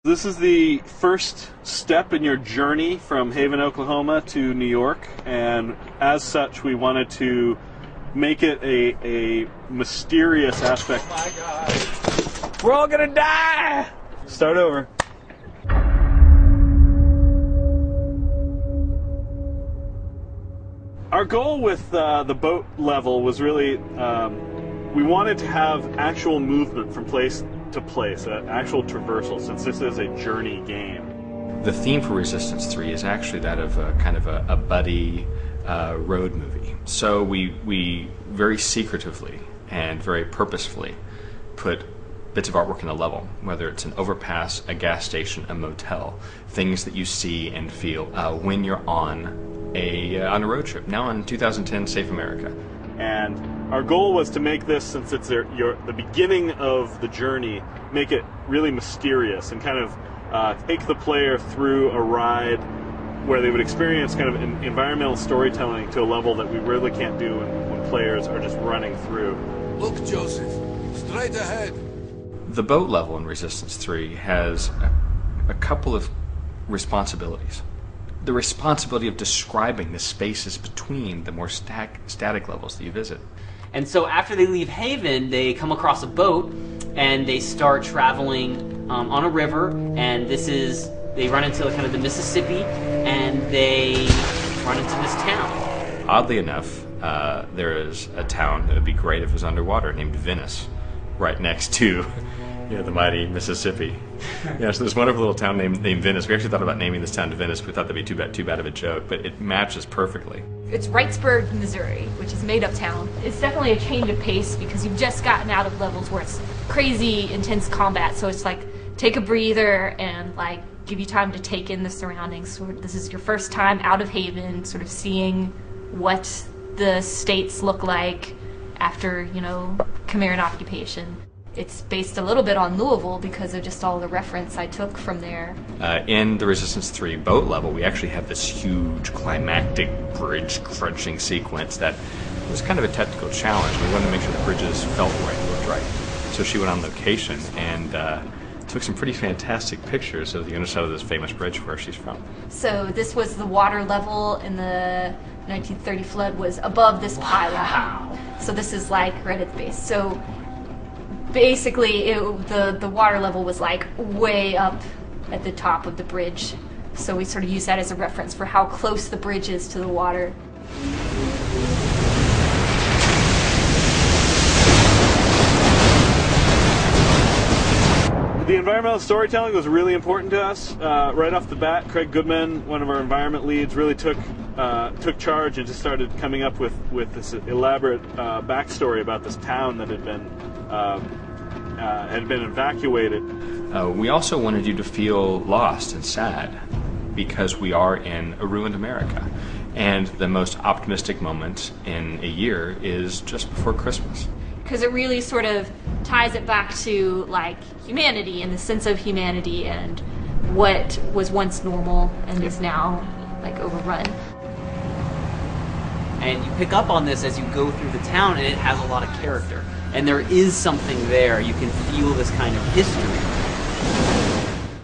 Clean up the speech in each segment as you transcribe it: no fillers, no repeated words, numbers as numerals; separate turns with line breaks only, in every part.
This is the first step in your journey from Haven, Oklahoma to New York, and as such we wanted to make it a mysterious aspect.
Oh my God.
We're all gonna die! Start over. Our goal with the boat level was really, we wanted to have actual movement from place to place, actual traversal, since this is a journey game.
The theme for Resistance 3 is actually that of kind of a buddy road movie. So we very secretively and very purposefully put bits of artwork in the level, whether it's an overpass, a gas station, a motel, things that you see and feel when you're on a road trip. Now in 2010 Safe America.
And our goal was to make this, since it's the beginning of the journey, make it really mysterious and kind of take the player through a ride where they would experience kind of environmental storytelling to a level that we really can't do when players are just running through.
Look, Joseph, straight ahead.
The boat level in Resistance 3 has a couple of responsibilities. The responsibility of describing the spaces between the more static levels that you visit.
And so after they leave Haven, they come across a boat and they start traveling on a river, and they run into kind of the Mississippi, and they run into this town.
Oddly enough, there is a town that would be great if it was underwater named Venice, right next to the mighty Mississippi. Yeah, so there's a wonderful little town named Venice. We actually thought about naming this town to Venice. We thought that'd be too bad of a joke, but it matches perfectly.
It's Wrightsburg, Missouri, which is a made-up town. It's definitely a change of pace because you've just gotten out of levels where it's crazy, intense combat. So it's like, take a breather and like give you time to take in the surroundings. So this is your first time out of Haven, sort of seeing what the states look like after, Khmer and occupation. It's based a little bit on Louisville because of just all the reference I took from there.
In the Resistance 3 boat level, we actually have this huge climactic bridge crunching sequence that was kind of a technical challenge. We wanted to make sure the bridges felt right, looked right. So she went on location and took some pretty fantastic pictures of the underside of this famous bridge where she's from.
So this was the water level in the 1930 flood was above this pylon.
Wow.
So this is like right at the base. So basically, the water level was like way up at the top of the bridge. So we sort of use that as a reference for how close the bridge is to the water.
The environmental storytelling was really important to us. Right off the bat, Craig Goodman, one of our environment leads, really took charge and just started coming up with this elaborate backstory about this town that had been evacuated.
We also wanted you to feel lost and sad because we are in a ruined America. And the most optimistic moment in a year is just before Christmas.
Because it really sort of ties it back to like humanity and the sense of humanity and what was once normal and is now like overrun.
And you pick up on this as you go through the town, and it has a lot of character. And there is something there. You can feel this kind of history.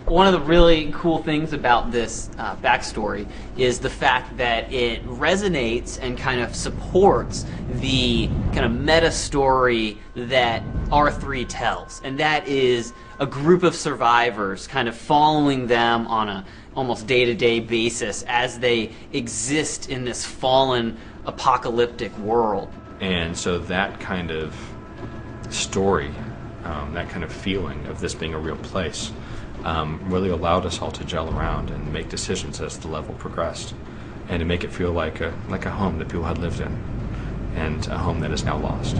One of the really cool things about this backstory is the fact that it resonates and kind of supports the kind of meta story that R3 tells. And that is a group of survivors kind of following them on a almost day-to-day basis as they exist in this fallen apocalyptic world.
And so that kind of story, that kind of feeling of this being a real place, really allowed us all to gel around and make decisions as the level progressed, and to make it feel like a home that people had lived in, and a home that is now lost.